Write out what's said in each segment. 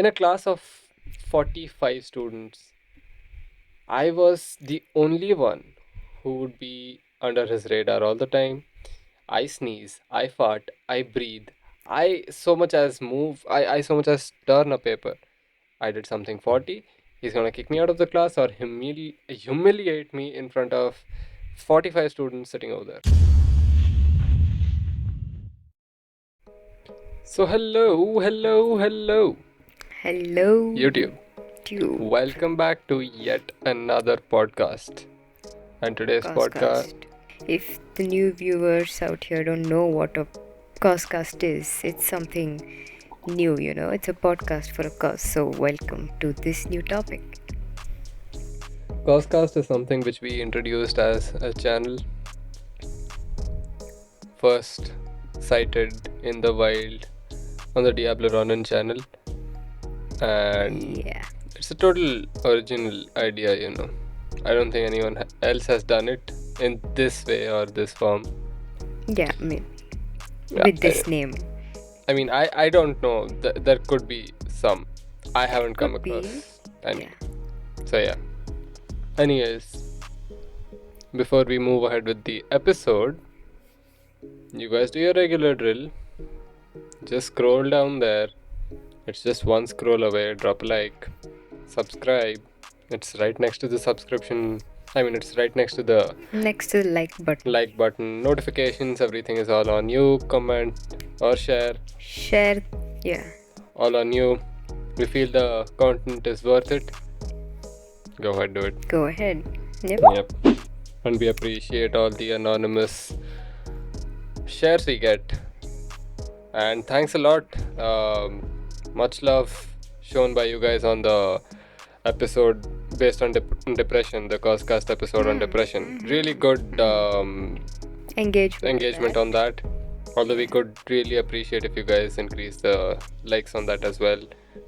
In a class of 45 students, I was the only one who would be under his radar all the time. I sneeze, I fart, I breathe, I so much as move, I so much as turn a paper. I did something 40. He's gonna kick me out of the class or humiliate me in front of 45 students sitting over there. So, hello, Hello, YouTube. YouTube Welcome back to yet another podcast. And today's podcast, Causecast. If the new viewers out here don't know what a Causecast is, it's something new, It's a podcast for a cause. So, welcome to this new topic. Causecast is something which we introduced as a channel first cited in the wild on the Diablo Ronin channel, and Yeah, it's a total original idea. I don't think anyone else has done it in this way or this form. yeah, maybe Yeah, with this name. I mean, I don't know. There could be some. I haven't come Could be, across any. yeah. So yeah. Anyways, before we move ahead with the episode, you guys do your regular drill. Just scroll down there. It's just one scroll away. Drop a like, subscribe. It's right next to the subscription. I mean, it's right next to the Next to the like button. like button. Notifications, everything is all on you. Comment or share, Share, yeah. all on you. We feel the content is worth it. Go ahead, do it. Go ahead. Yep. Yep. And we appreciate all the anonymous shares we get. And thanks a lot. Much love shown by you guys on the episode based on depression, the Causecast episode on depression. Really good engagement on that. Although we could really appreciate if you guys increase the likes on that as well.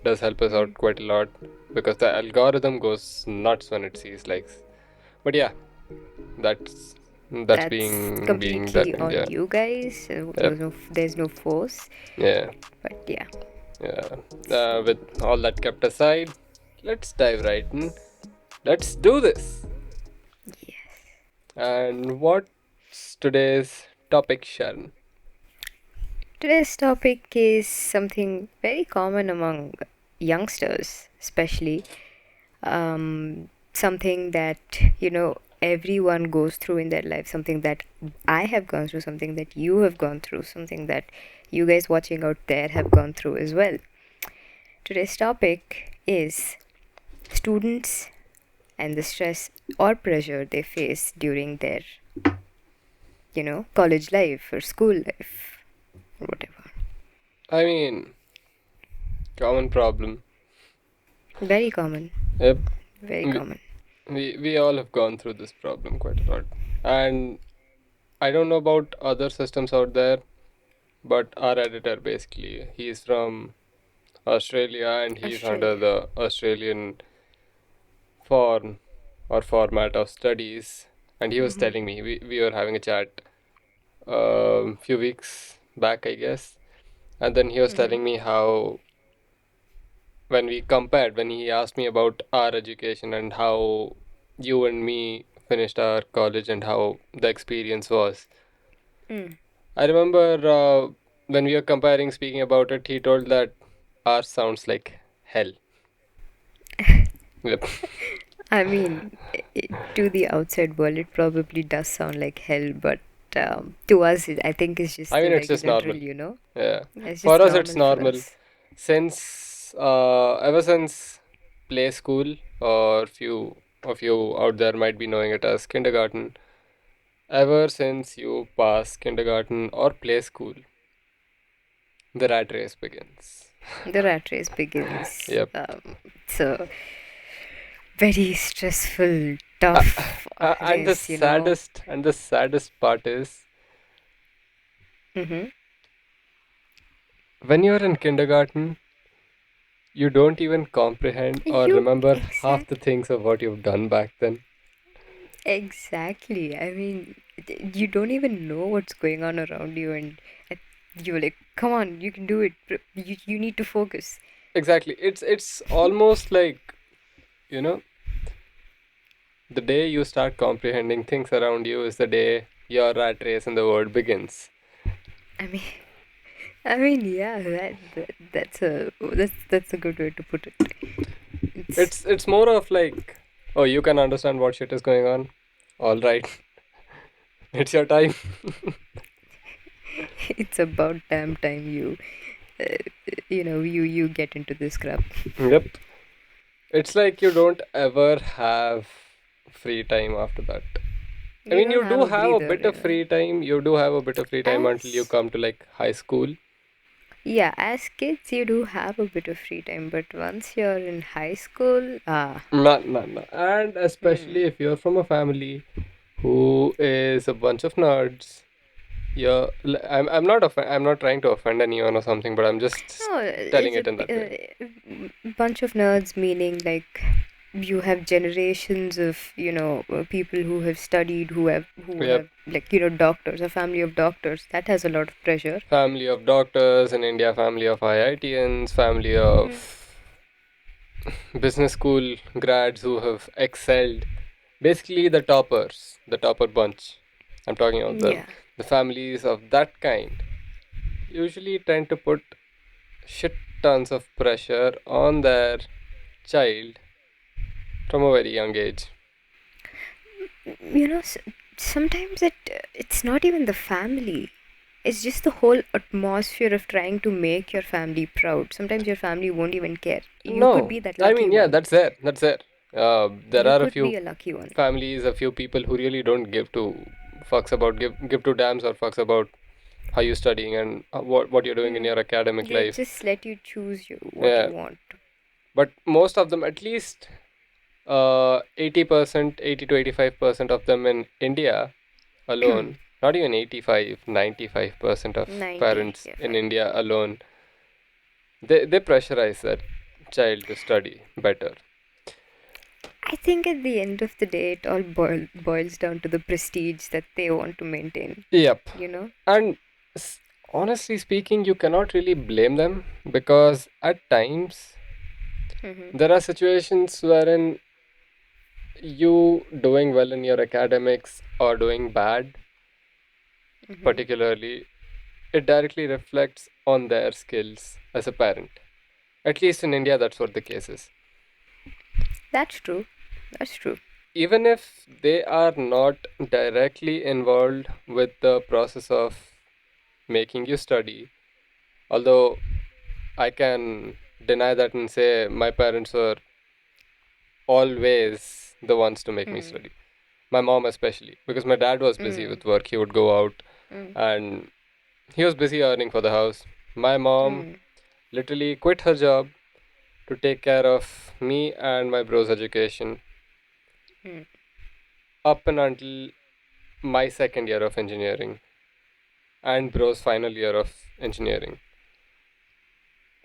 Does help us out quite a lot because the algorithm goes nuts when it sees likes. But yeah, that's being completely that on yeah. you guys. Yep. There's no force. Yeah. But yeah. Yeah. With all that kept aside, let's dive right in. Let's do this. Yes. And what's today's topic, Sharon? Today's topic is something very common among youngsters, especially. Something that, everyone goes through in their life, something that I have gone through, something that you have gone through, something that you guys watching out there have gone through as well. Today's topic is students and the stress or pressure they face during their, college life or school life or whatever. I mean, common problem. Very common. Yep. Very common. We all have gone through this problem quite a lot. And I don't know about other systems out there, but our editor basically, he's from Australia and he's under the Australian form or format of studies. And he was telling me, we were having a chat a few weeks back, I guess. And then he was telling me how when he asked me about our education and how you and me finished our college and how the experience was. I remember when we were comparing, speaking about it, he told that ours sounds like hell. Yep. I mean, to the outside world, it probably does sound like hell, but to us, I think it's just I mean, the it's just regular normal. drill, Yeah. It's For just us, it's normal for normal. us. Since ever since play school, or few of you out there might be knowing it as kindergarten. Ever since you pass kindergarten or play school, the rat race begins. The rat race begins. Yep. It's a very stressful, tough And the race, saddest part is Mm-hmm. when you're in kindergarten, you don't even comprehend or remember half the things of what you've done back then. Exactly. I mean, you don't even know what's going on around you, and you're like, come on, you can do it. You need to focus. Exactly. It's almost like, you know, the day you start comprehending things around you is the day your rat race in the world begins. I mean, I mean, yeah, that's a good way to put it. It's It's more of like, oh, you can understand what shit is going on. All right, it's your time. it's about damn time uh, you get into this crap. Yep. It's like you don't ever have free time after that. I You mean, don't you have do a have a breather, bit of free time. You do have a bit of free time until you as come to like high school. yeah, as kids you do have a bit of free time, but once you're in high school, Not. And especially hmm. if you're from a family who is a bunch of nerds. Yeah, I'm not I'm not trying to offend anyone or something, but I'm just No, telling it's it in that way. a bunch of nerds, meaning like you have generations of people who have studied, who have Yep. like doctors, a family of doctors that has a lot of pressure. Family of doctors in India, family of IITians, family Mm. of business school grads who have excelled. Basically, the toppers, the topper bunch. I'm talking about them. Yeah. The families of that kind usually tend to put shit tons of pressure on their child from a very young age. you know s- Sometimes it's not even the family, it's just the whole atmosphere of trying to make your family proud. Sometimes your family won't even care. You could No, be that I lucky mean, yeah, one. that's there. That's there. There You are a could be few a lucky one. families, a few people who really don't give to fucks about give two damns or fucks about how you're studying and what you're doing in Hmm. your academic They life. just let you choose what you Yeah, want. but most of them, at least 80%, 80 to 85% of them in India alone, not even 85, 95% of 90, parents yeah, in fine. India alone, they pressurize their child to study better. I think at the end of the day, it all boils down to the prestige that they want to maintain. Yep. You know? And honestly speaking, you cannot really blame them because at times Mm-hmm. there are situations wherein you doing well in your academics or doing bad, Mm-hmm. particularly, it directly reflects on their skills as a parent. At least in India, that's what the case is. That's true. That's true. Even if they are not directly involved with the process of making you study, although I can deny that and say my parents were always the ones to make me Mm. study. My mom, especially, because my dad was busy Mm. with work. He would go out Mm. and he was busy earning for the house. My mom Mm. literally quit her job to take care of me and my bro's education Mm. up and until my second year of engineering and bro's final year of engineering.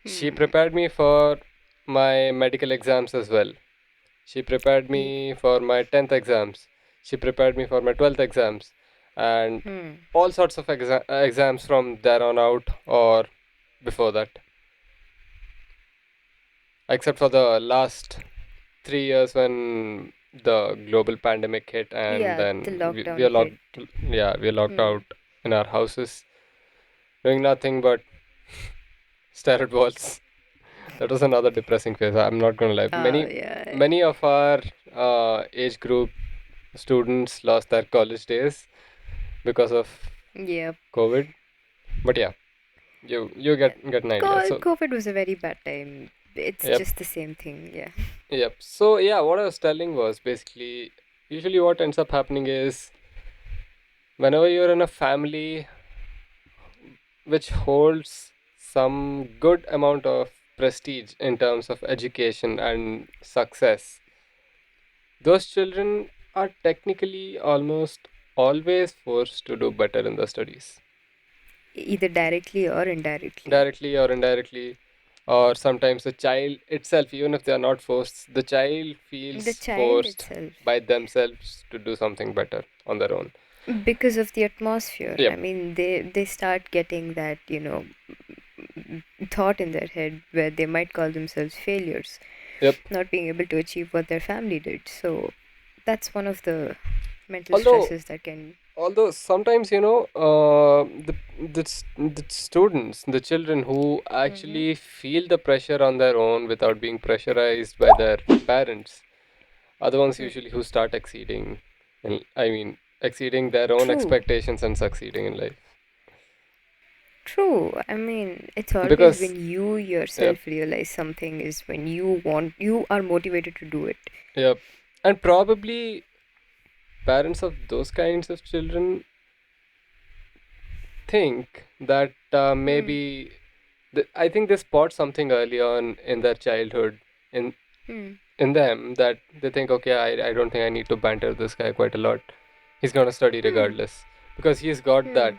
She Mm. prepared me for my medical exams as well. She prepared Yeah. me for my 10th exams. She prepared me for my 12th exams and Mm. all sorts of exams from there on out or before that. Except for the last 3 years when the global pandemic hit and Yeah, the then we lockdown are hit. locked, yeah, we are locked Mm. out in our houses doing nothing but stare at walls. That was another depressing phase. I'm not gonna lie. Oh, Many yeah. many of our age group students lost their college days because of Yep. COVID. But yeah, you get an idea. So COVID was a very bad time. It's yep, just the same thing, yeah. yep. So yeah, what I was telling was basically usually what ends up happening is whenever you're in a family which holds some good amount of prestige in terms of education and success, those children are technically almost always forced to do better in the studies, Either directly or indirectly. directly or indirectly. Or sometimes the child itself, even if they are not forced, the child The feels child forced itself. by themselves to do something better on their own. Because of the atmosphere. I Yep. mean, they start getting that, thought in their head where they might call themselves failures, Yep. not being able to achieve what their family did. So that's one of the mental Although stresses that can. although sometimes the students, the children who Mm-hmm. actually feel the pressure on their own without being pressurized by their parents are the ones usually who start exceeding, and I mean exceeding their own True. expectations and succeeding in life. True. I mean, it's always Because when you yep, yourself realize something is when you are motivated to do it. yep, and probably parents of those kinds of children think that Hmm. maybe I think they spot something early on in their childhood in Hmm. in them that they think, okay, I don't think I need to banter this guy quite a lot. He's gonna study Hmm. regardless because he's got that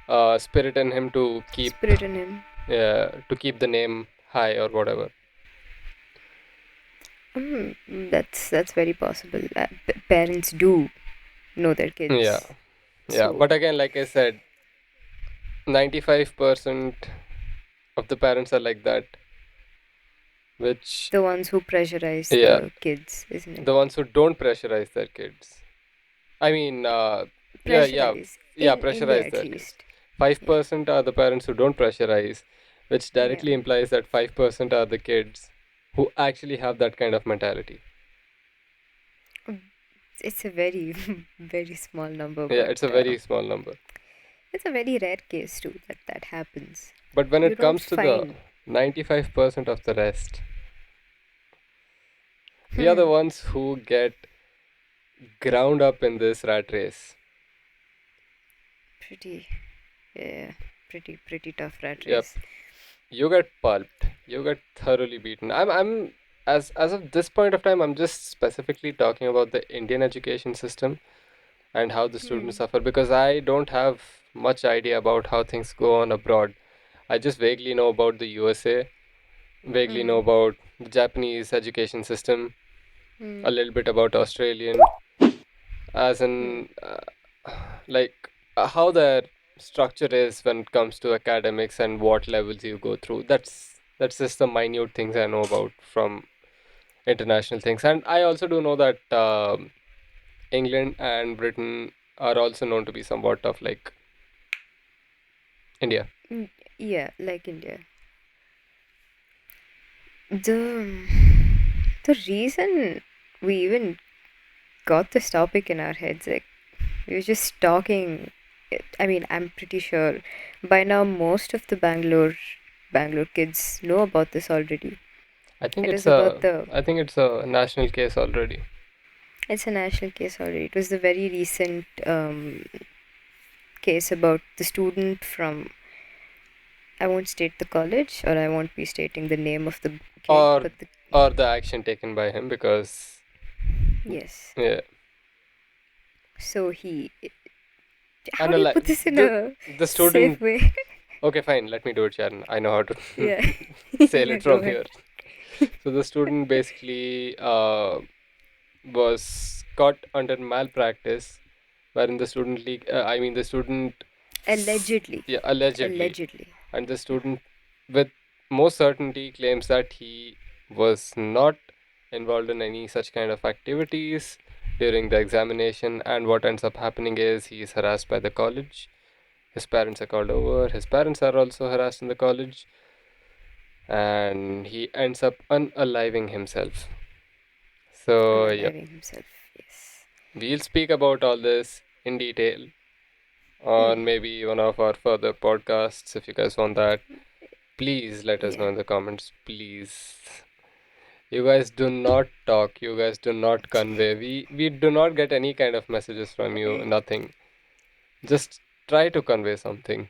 Hmm. spirit in him to keep Spirit in him. the name high or whatever. That's very possible. Parents do know their Yeah, kids, yeah. so But again, like I said, 95% of the parents are like that, which the ones who pressurize yeah, the kids, isn't it? the ones who don't pressurize their kids. I mean, yeah, yeah, Pressurize yeah, in India pressurize at their kids. least. Yeah. 5% are the parents who don't pressurize, which Yeah. directly implies that 5% are the kids who actually have that kind of mentality. It's a very very small number, Yeah, but it's a very small number. it's a very rare case too that happens. But when You it don't comes to the find. 95% of the rest, we are the Hmm. ones who get ground up in this rat race. Pretty. Yeah. Pretty tough rat Yep, race. you get pulped. You get thoroughly beaten. I'm as of this point of time, I'm just specifically talking about the Indian education system and how the students Hmm. suffer because I don't have much idea about how things go on abroad. I just vaguely know about the USA, vaguely know Hmm. about the Japanese education system, Hmm. a little bit about Australian, as Hmm. in like how their structure is when it comes to academics and what levels you go through. That's just the minute things I know about from international things, and I also do know that England and Britain are also known to be somewhat of like India. Yeah, like India. The the reason we even got this topic in our heads, like we were just talking. I mean, I'm pretty sure by now most of the Bangalore kids know about this already. I think It it's was about a the. I think it's a national case already. It's a national case already. It was the very recent case about the student from. I won't state the college, or I won't be stating the name of the kid, or but the. or the action taken by him because Yes. yeah, So he. How and do you like put this in the a the safe student. way? Okay, fine, let me do it, Sharon. I know how to Yeah. sail Yeah, it go from ahead. here. So the student basically was caught under malpractice, wherein the student the student, Allegedly. yeah, allegedly, Allegedly. and the Yeah. student with most certainty claims that he was not involved in any such kind of activities during the examination, and what ends up happening is he is harassed by the college. His parents are called over, his parents are also harassed in the college, and he ends up unaliving himself. So yep, Unaliving himself. Yes. we'll speak about all this in detail on maybe one of our further podcasts if you guys want that. Please let us know Yeah. in the comments, please. You guys do not talk, you guys do not convey. We do not get any kind of messages from you, nothing. Just try to convey something.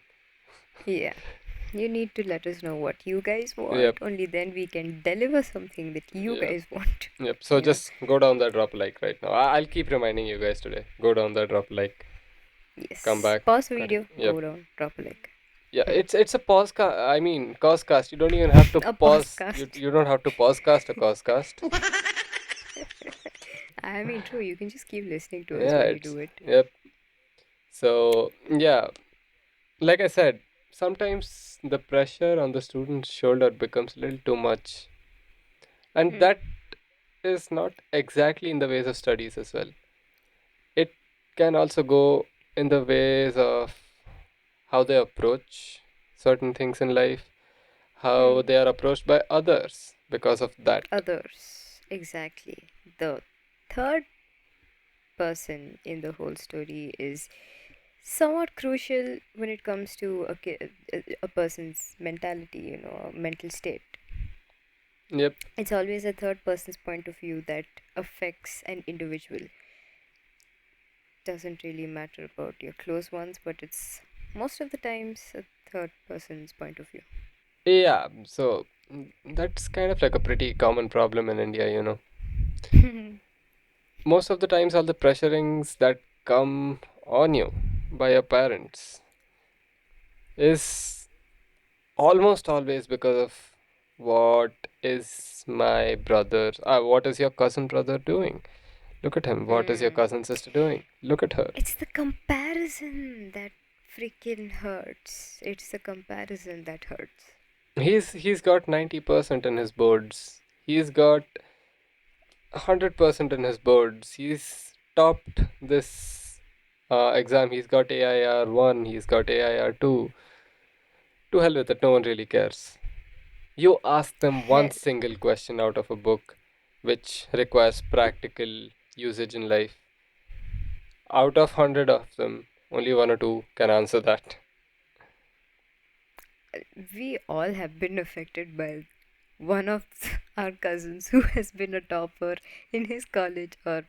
Yeah. You need to let us know what you guys want. Yep, Only then we can deliver something that you yep, guys want. yep. So Yeah. just go down that drop a like right now. I'll keep reminding you guys today. Go down that drop a like. Come Yes. back. Pause the Correct. video. Yep. Go down. Drop a like. Yeah, it's a pause I mean Causecast. You don't even have to A pause. You podcast. you don't have to pausecast a Causecast. I mean, true. You can just keep listening to us Yeah, while we it's do it. yep. So yeah, like I said. sometimes the pressure on the student's shoulder becomes a little too much. And Hmm. that is not exactly in the ways of studies as well. It can also go in the ways of how they approach certain things in life, how Hmm. they are approached by others because of that. Others. Exactly. The third person in the whole story is somewhat crucial when it comes to a person's mentality, mental state. Yep. It's always a third person's point of view that affects an individual. Doesn't really matter about your close ones, but it's most of the times a third person's point of view. Yeah, so that's kind of like a pretty common problem in India. Most of the times, all the pressurings that come on you by your parents is almost always because of what is my brother, what is your cousin brother doing? Look at him. What is your Hmm. cousin sister doing? Look at her. It's the comparison that freaking hurts. It's the comparison that hurts. He's got 90% in his boards. He's got 100% in his boards. He's topped this exam. He's got AIR 1, he's got AIR 2. To hell with it, no one really cares. You ask them one Hell, single question out of a book which requires practical usage in life. Out of 100 of them, only one or two can answer that. we all have been affected by one of our cousins who has been a topper in his college or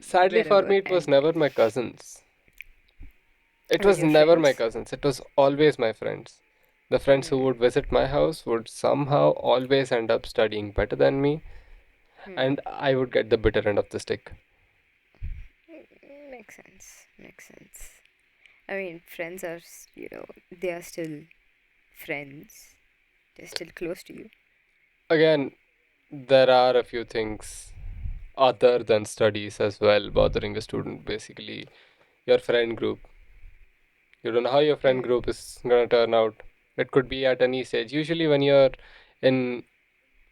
Sadly for wherever, me, it was and never my cousins. It it was was your never my friends. cousins. It was always my friends. The friends who Hmm. would visit my house would somehow always end up studying better than me, Hmm. and I would get the bitter end of the stick. Makes sense. Makes sense. I mean, friends are, they are still friends. They're still close to you. Again, there are a few things other than studies as well bothering a student. Basically, your friend group. You don't know how your friend Hmm. group is gonna turn out. It could be at any stage. Usually, when you're in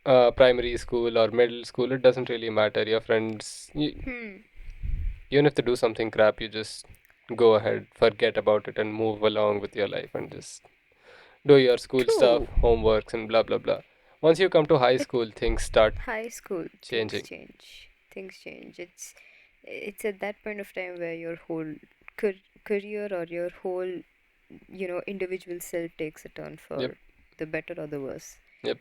primary school or middle school, it doesn't really matter. Your friends, Hmm. even if they do something crap, you just go ahead, forget about it, and move along with your life and just do your school stuff, True. homeworks, and blah blah blah. Once you come to high But school, things start high school, things changing. change. Things change. It's at that point of time where your whole career or your whole, individual self takes a turn Yep, for the better or the worse. yep.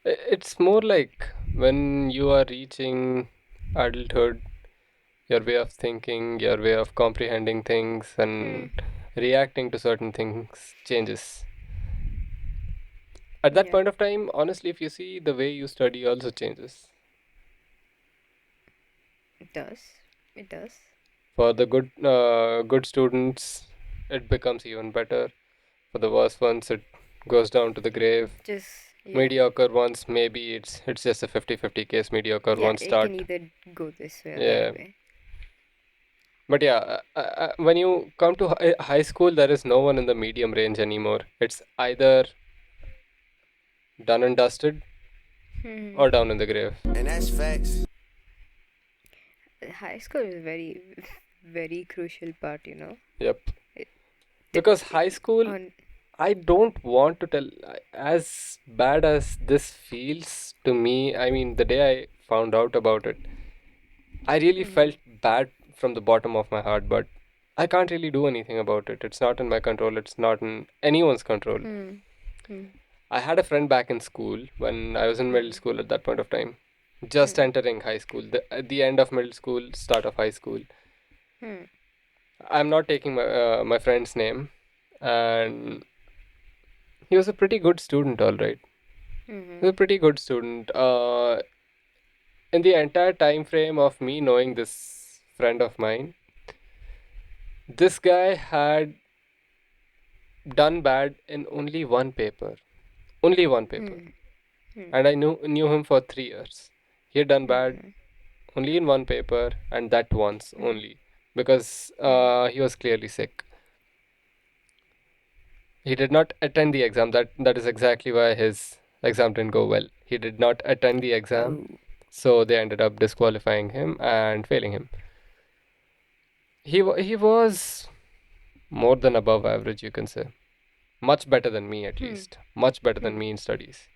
It's more like when you are reaching adulthood, your way of thinking, your way of comprehending things, Hmm. and reacting to certain things changes. At that Yeah. point of time, honestly, if you see, the way you study also changes. It does. It does. For the good students, it becomes even better. For the worst ones, it goes down to the grave. Just yeah. Mediocre ones, maybe it's just a 50-50 case. Mediocre Yeah, ones it can start. either go this way or that Yeah. way. But yeah, when you come to high school, there is no one in the medium range anymore. It's either done and dusted Hmm. or down in the grave. And that's facts. High school is very, very crucial part. Yep. It, Because it, high school, on. I don't want to tell, as bad as this feels to me. I mean, the day I found out about it, I really Hmm. felt bad from the bottom of my heart, but I can't really do anything about it. It's not in my control, it's not in anyone's control. Hmm. Hmm. I had a friend back in school when I was in middle Hmm. school at that point of time, just Hmm. entering high school, at the end of middle school, start of high school. Hmm. I'm not taking my friend's name, and he was a pretty good student, all right. He Hmm. was a pretty good student. In the entire time frame of me knowing this friend of mine, this guy had done bad in only one paper. Only one paper. Hmm. Hmm. And I knew him for 3 years. He had done bad Hmm. only in one paper, and that once Hmm. only. Because Hmm. he was clearly sick. He did not attend the exam. That is exactly why his exam didn't go well. He did not attend the exam, Oh. so they ended up disqualifying him and failing him. He was more than above average, you can say. Much better than me, at Hmm. least. Much better than Hmm. me in studies.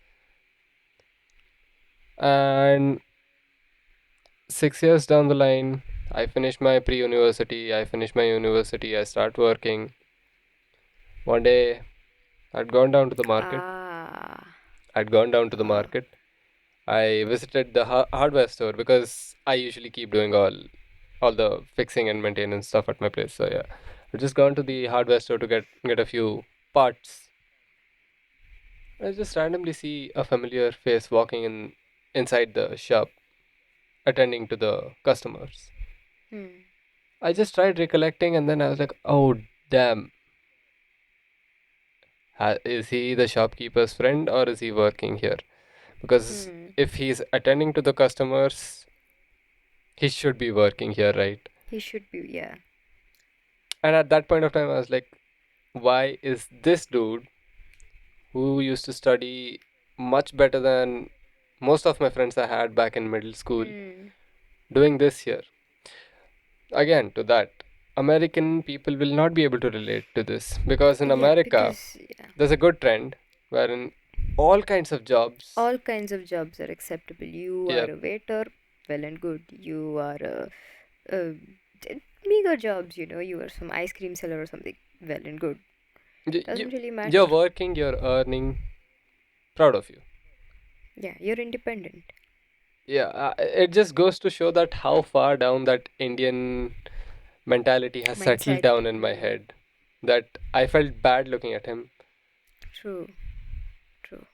And 6 years down the line, I finished my pre-university. I finished my university. I start working. One day, I'd gone down to the market. Ah. I'd gone down to the Ah. market. I visited the hardware store because I usually keep doing all the fixing and maintenance stuff at my place. So yeah, I just gone to the hardware store to get a few parts. I just randomly see a familiar face walking inside the shop, attending to the customers. Hmm. I just tried recollecting, and then I was like, oh damn, is he the shopkeeper's friend or is he working here? Because Hmm. if he's attending to the customers, he should be working here, right? He should be, yeah. And at that point of time, I was like, why is this dude who used to study much better than most of my friends I had back in middle school Hmm. doing this here? Again, to that, American people will not be able to relate to this because in Yeah, America, because yeah, there's a good trend wherein all kinds of jobs, all kinds of jobs are acceptable. You are yeah, a waiter, well and good. You are a meager jobs, you are some ice cream seller or something, well and good. you, you, Doesn't really you're matter. working, you're earning, proud of you. Yeah, you're independent. Yeah, it just goes to show that how far down that Indian mentality has settled Mindset. down in my Hmm. head that I felt bad looking at him. True. True.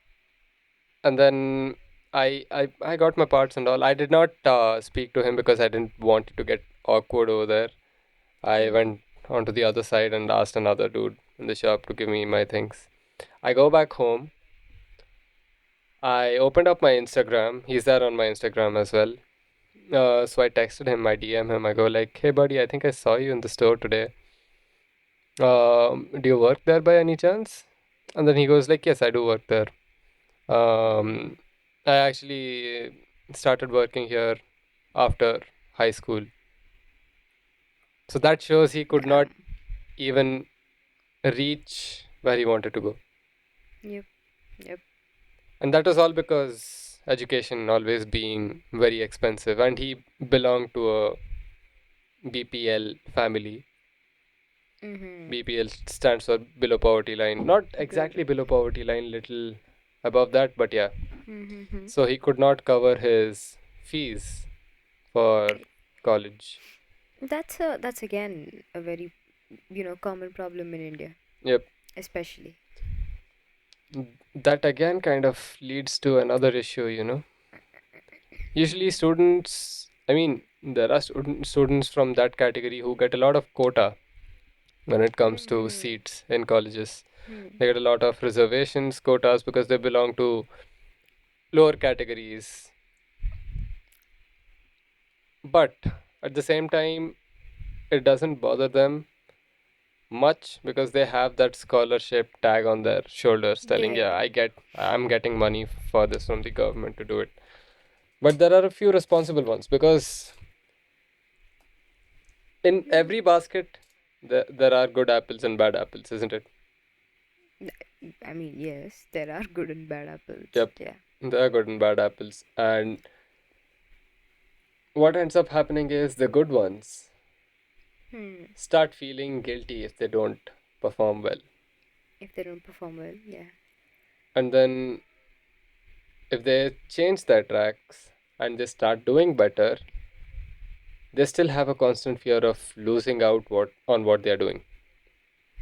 And then I got my parts and all. I did not speak to him because I didn't want it to get awkward over there. I Hmm. went onto the other side and asked another dude in the shop to give me my things. I go back home. I opened up my Instagram. He's there on my Instagram as well. So I texted him, I DM him. I go like, "Hey buddy, I think I saw you in the store today. Do you work there by any chance?" And then he goes like, "Yes, I do work there. Hmm. Um, I actually started working here after high school." So that shows he could not Damn. even reach where he wanted to go. Yep. Yep. And that was all because education always being very expensive. And he belonged to a BPL family. Mm-hmm. BPL stands for below poverty line. Not exactly Good. below poverty line, little above that, but yeah. Mm-hmm. So he could not cover his fees for college. That's again a very common problem in India, Yep. especially. That again kind of leads to another issue. Usually, students, I mean, there are students from that category who get a lot of quota when it comes to Mm-hmm. seats in colleges. Hmm. They get a lot of reservations, quotas because they belong to lower categories. But at the same time, it doesn't bother them much because they have that scholarship tag on their shoulders telling, Yeah. yeah, I'm getting money for this from the government to do it. But there are a few responsible ones because in every basket, there are good apples and bad apples, isn't it? I mean, yes, there are good and bad apples. Yep, Yeah. there are good and bad apples. And what ends up happening is the good ones Hmm. start feeling guilty if they don't perform well. If they don't perform well, yeah. And then if they change their tracks and they start doing better, they still have a constant fear of losing out what they are doing.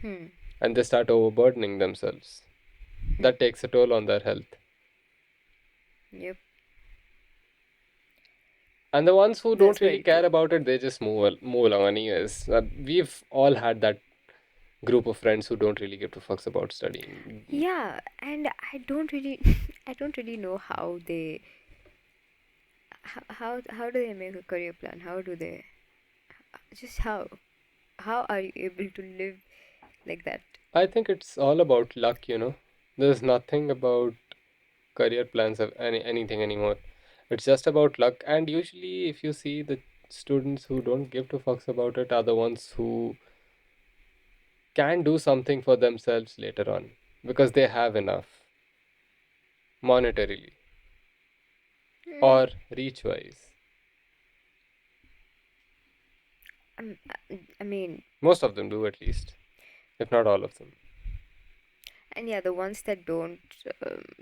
Hmm. And they start overburdening themselves. Hmm. That takes a toll on their health. Yep. And the ones who That's don't really very true. care about it, they just move along anyways. We've all had that group of friends who don't really give a fucks about studying. Yeah, and I don't really, I don't really know how do they make a career plan? How do they, just how are you able to live like that? I think it's all about luck, you know. There's nothing about career plans of anything anymore. It's just about luck. And usually, if you see the students who don't give two fucks about it are the ones who can do something for themselves later on because they have enough monetarily Mm, or reach wise. I mean, Most of them do, at least, if not all of them. and yeah, the ones that don't,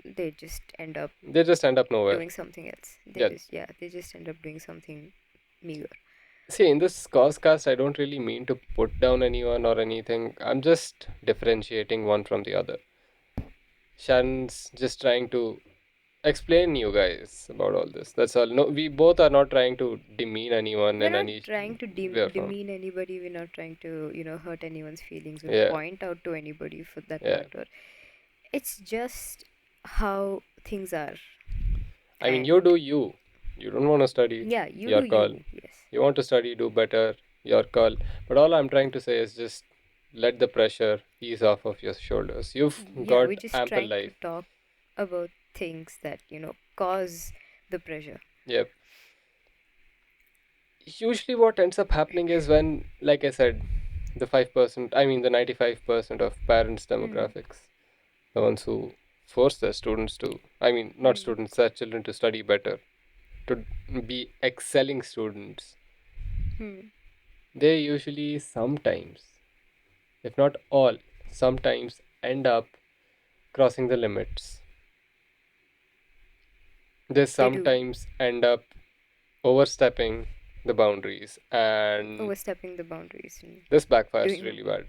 they just end up They just end up nowhere. doing something else. They Yeah. just, yeah, they just end up doing something meager. See, in this Causecast, I don't really mean to put down anyone or anything. I'm just differentiating one from the other. Sharon's just trying to explain you guys about all this. That's all. No, we both are not trying to demean anyone We're in not any trying to way or form. demean anybody. We're not trying to, hurt anyone's feelings or Yeah, point out to anybody for that yeah. matter. It's just how things are. I mean, you And do you. You don't want to study, yeah, you do your call. you. Yes. You want to study, do better, your call. But all I'm trying to say is just let the pressure ease off of your shoulders. You've Yeah, we're got just ample trying to life. talk about things that, cause the pressure. Yep. Usually, what ends up happening is when, like I said, the 5%, I mean, the 95% of parents' Hmm. demographics, the ones who force their students to, I mean, not Hmm. students, their children to study better, to be excelling students, Hmm. they usually sometimes, if not all, sometimes end up crossing the limits. They They do. sometimes end up overstepping the boundaries, and Overstepping the boundaries and this backfires doing. really bad.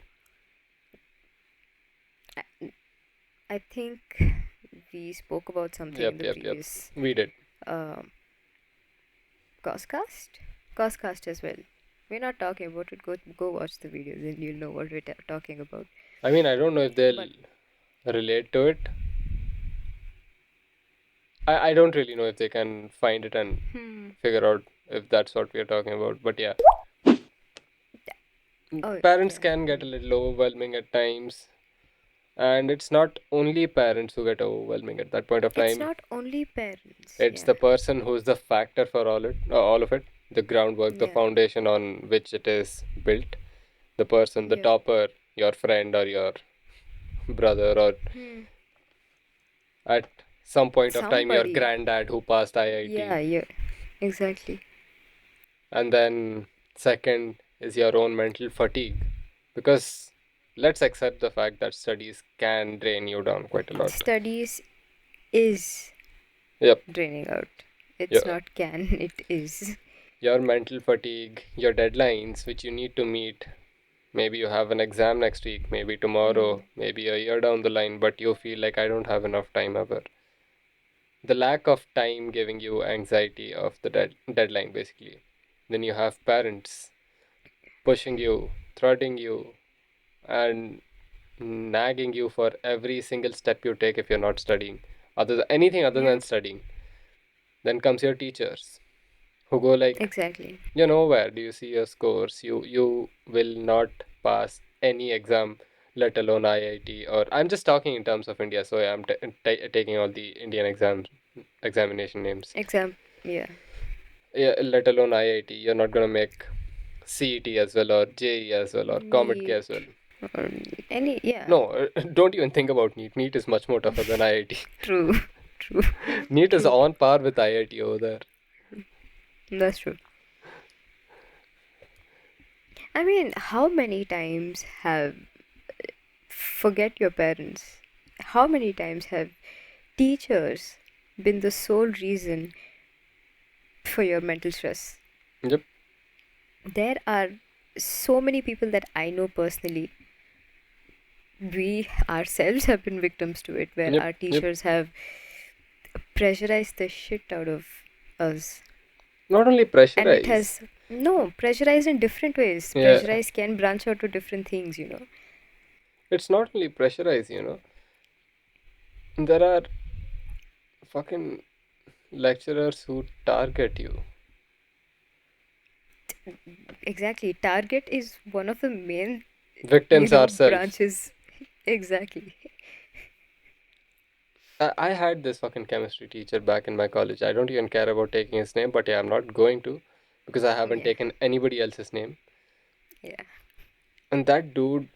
I, I think we spoke about something in Yep, the yep, yep. previous We did. um, Causecast? Causecast as well. We're not talking about it. Go watch the videos and you'll know what we're talking about. I mean, I don't know if they'll But relate to it. I don't really know if they can find it and hmm. figure out if that's what we're talking about. But yeah, Oh parents yeah. can get Hmm. a little overwhelming at times. And it's not only parents who get overwhelming at that point of It's time. not only parents. It's Yeah. the person who's the factor for all of it, the groundwork, the Yeah. foundation on which it is built. The person, the Yep. topper, your friend or your brother, or Hmm. at some point of time, your Somebody. granddad who passed IIT. Yeah. Yeah. Exactly. And then, second is your own mental fatigue. Because let's accept the fact that studies can drain you down quite a lot. Studies is Yep. draining out. It's Your, not can. It is. your mental fatigue, your deadlines, which you need to meet. Maybe you have an exam next week, maybe Hmm. tomorrow, maybe a year down the line, but you feel like I don't have enough time ever. The lack of time giving you anxiety of the deadline, basically. Then you have parents pushing you, threatening you, and nagging you for every single step you take if you're not studying, anything other Yeah. than studying. Then comes your teachers who go like, Exactly. where do you see your scores? You will not pass any exam, let alone IIT. Or I'm just talking in terms of India, so I'm taking all the Indian examination names. Exam. Yeah. Yeah, let alone IIT. You're not gonna make CET as well, or JE as well, or Comet K Neat. as well. Or any. Yeah. No, don't even think about NEET. NEET is much more tougher than IIT. True. True. NEET is True. on par with IIT over there. That's true. I mean, how many times have forget your parents? How many times have teachers been the sole reason for your mental stress? Yep. There are so many people that I know personally. We ourselves have been victims to it, where Yep. our Yep. teachers have pressurized the shit out of us. Not only And it pressurize. has, no, pressurized in different ways. Yeah. Pressurized can branch out to different things. It's not only pressurize. There are fucking lecturers who target you. Exactly. Target is one of the main, Victims ourselves. branches. Exactly. I had this fucking chemistry teacher back in my college. I don't even care about taking his name, but yeah, I'm not going to because I haven't Yeah. taken anybody else's name. Yeah. And that dude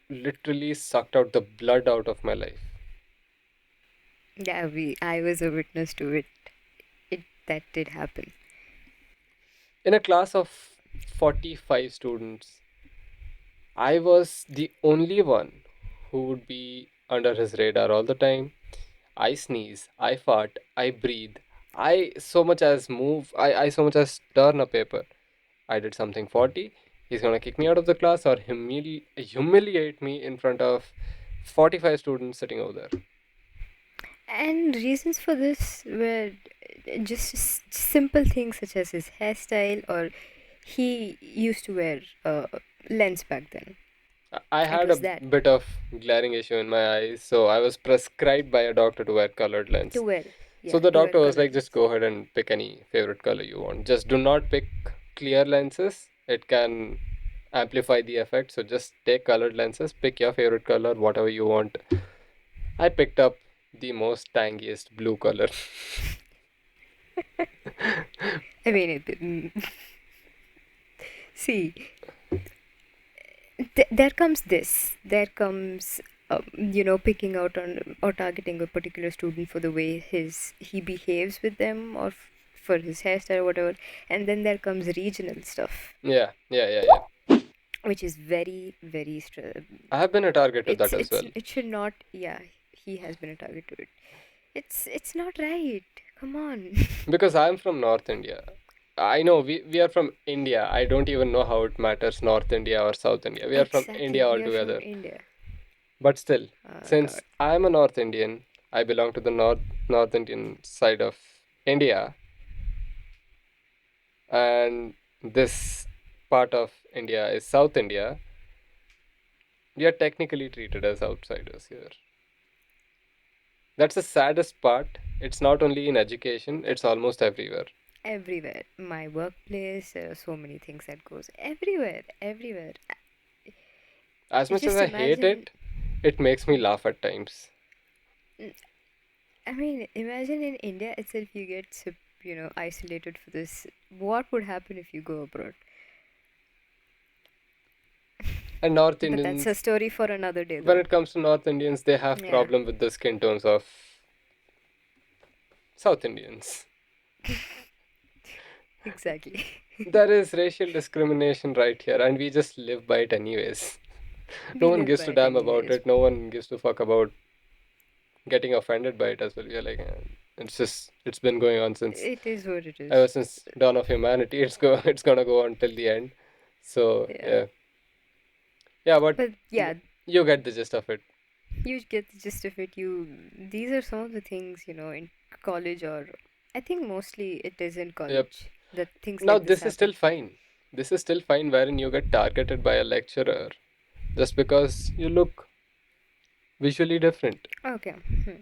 literally sucked out the blood out of my life. Yeah, we I was a witness to it. It that did happen. In a class of 45 students, I was the only one who would be under his radar all the time. I sneeze, I fart, I breathe, I so much as move, I so much as turn a paper. I did something 40, he's gonna kick me out of the class or humiliate me in front of 45 students sitting over there. And reasons for this were just simple things such as his hairstyle, or he used to wear lens back then. I It had a was that. bit of glaring issue in my eyes, so I was prescribed by a doctor to wear colored To lens. wear, So yeah, the to wear doctor was colored like, just lens. go ahead and pick any favorite color you want. Just do not pick clear lenses. It can amplify the effect. So just take colored lenses, pick your favorite color, whatever you want. I picked up the most tangiest blue color. I mean, see, there comes this. There comes, picking out on or targeting a particular student for the way he behaves with them, or for his hairstyle or whatever. And then there comes regional stuff, Yeah, yeah, yeah, yeah. which is very, very I have been a target to that as well. it should not. Yeah, he has been a target to it. It's not right. Come on. Because I'm from North India. I know we are from India. I don't even know how it matters North India or South India. We are from Exactly. India We are from altogether. India. But still, Oh since God. I'm a North Indian, I belong to the North Indian side of India, and this part of India is South India. We are technically treated as outsiders here. That's the saddest part. It's not only in education, it's almost everywhere. Everywhere. My workplace. There are so many things that goes everywhere. Everywhere. As much as Just I hate imagine. it, it makes me laugh at times. I mean, imagine in India itself you get isolated for this. What would happen if you go abroad? And North But that's a Indians, story for another day, when though. it comes to North Indians, they have Yeah. problem with the skin tones of South Indians. Exactly. There is racial discrimination right here, and we just live by it anyways. No We one live gives by to it damn about anyways. it. No one gives to fuck about getting offended by it as well. We're like, it's been going on since It is what it ever is. since dawn of humanity. It's gonna go on till the end. So Yeah. yeah, yeah, but But yeah, you get the gist of it. you get the gist of it. These are some of the things, in college, or I think mostly it is in Yep. college that things Now like this this is happen. still fine. This is still fine, wherein you get targeted by a lecturer just because you look visually different. Okay.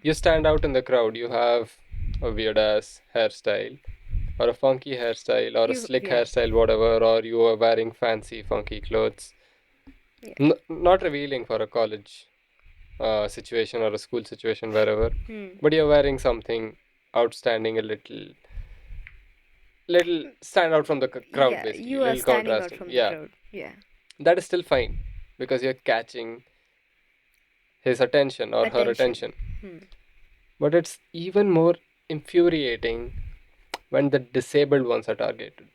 You stand out in the crowd. You have a weird ass hairstyle, or a funky hairstyle, or a slick Yeah. hairstyle, whatever, or you are wearing fancy, funky clothes. Yeah. Not revealing for a college situation or a school situation, wherever, Hmm. but you're wearing something outstanding, a little stand out from the crowd, Yeah, basically, you are little standing out contrasting. from the Yeah, crowd. Yeah. that is still fine because you're catching his attention or her Attention. attention. Hmm. But it's even more infuriating when the disabled ones are targeted.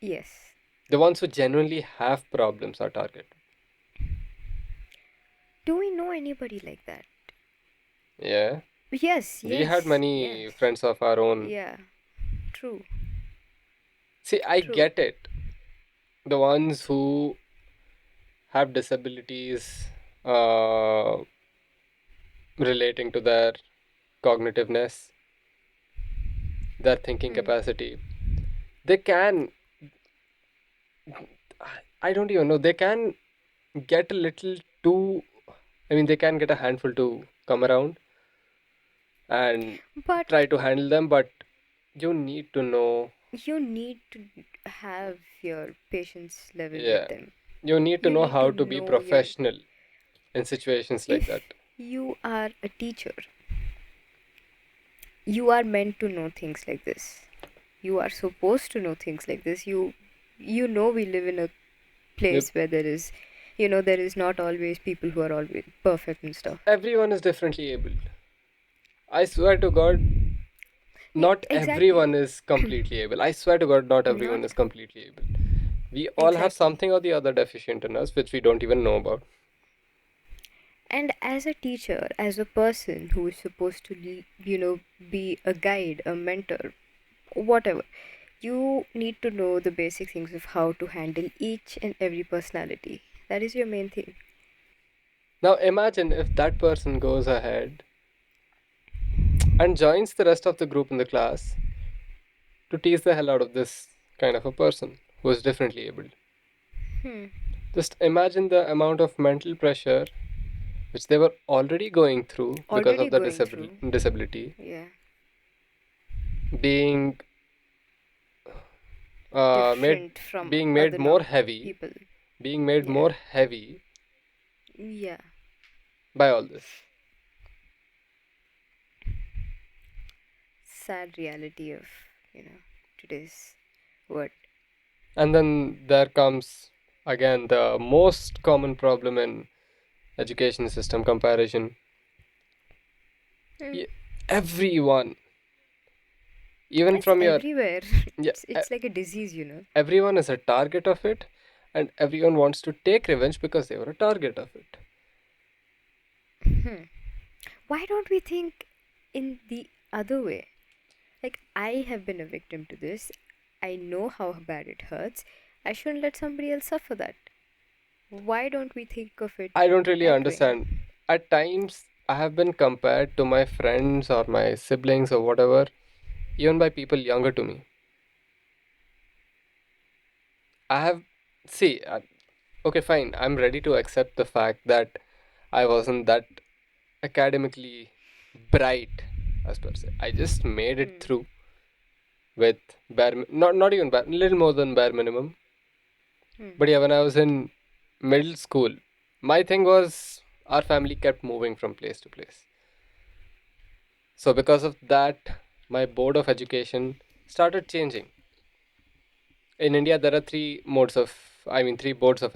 Yes. The ones who genuinely have problems are targeted. Do we know anybody like that? Yeah, Yes, we had yes, many yes. friends of our own. Yeah. True. See, I True. get it. The ones who have disabilities uh, relating to their cognitiveness, their thinking Hmm. capacity, they can, I don't even know, they can get a little too, I mean, they can get a handful to come around and But try to handle them, but you need to know, you need to have your patience level with yeah, them. you need to You know need to how to be know your professional in situations like that. If you are a teacher, you are meant to know things like this. You are supposed to know things like this. You know we live in a Yep. place where there is not always people who are always perfect and stuff. Everyone is differently abled. I swear to God, Yeah, not exactly. everyone is completely able. I swear to God, not Not everyone is completely able. We all have exactly. something or the other deficient in us, which we don't even know about. And as a teacher, as a person who is supposed to be a guide, a mentor, whatever, you need to know the basic things of how to handle each and every personality. That is your main thing. Now imagine if that person goes ahead and joins the rest of the group in the class to tease the hell out of this kind of a person who is differently abled. Hmm. Just imagine the amount of mental pressure which they were already going through because Already of the going through. disability Yeah. being made Different from being made other more heavy, people. being made Yeah. more heavy Yeah. by all this. Sad reality of, today's world. And then there comes again the most common problem in education system comparison. Hmm. Y- Everyone, even It's from your, everywhere. yeah, It's like a disease. everyone is a target of it, and everyone wants to take revenge because they were a target of it. Hmm. Why don't we think in the other way? Like, I have been a victim to this. I know how bad it hurts. I shouldn't let somebody else suffer that. Why don't we think of it I don't really that way? understand. At times, I have been compared to my friends or my siblings or whatever, even by people younger to me. I have, see, okay, fine. I'm ready to accept the fact that I wasn't that academically bright, as per se. I just made it Hmm. through with not even bare, little more than bare minimum. But yeah, Hmm. when I was in middle school, my thing was our family kept moving from place to place. So because of that, my board of education started changing. In India, there are three boards of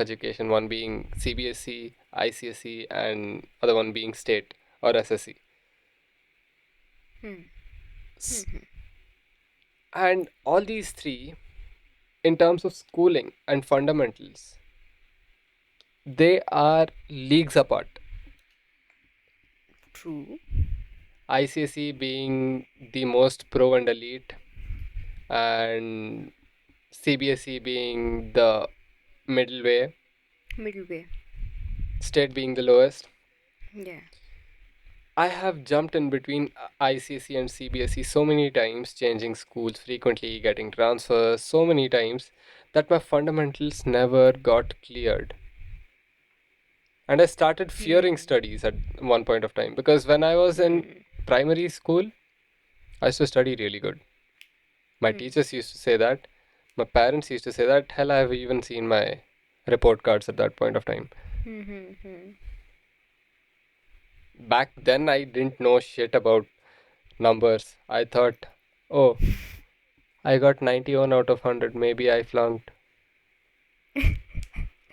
education. One being CBSE, ICSE, and other one being state or SSE. Hmm. Hmm. Hmm. And all these three, in terms of schooling and fundamentals, they are leagues apart. True. ICSE being the most pro and elite, and CBSE being the middle way, Middle way. state being the lowest. Yeah. I have jumped in between ICSE and CBSE so many times, changing schools frequently, getting transfers so many times that my fundamentals never got cleared. And I started fearing Hmm. studies at one point of time because when I was in Hmm. primary school, I used to study really good. My Hmm. teachers used to say that, my parents used to say that, hell, I have even seen my report cards at that point of time. Hmm. Hmm. Hmm. Back then, I didn't know shit about numbers. I thought, oh, I got 91 out of 100, maybe I flunked.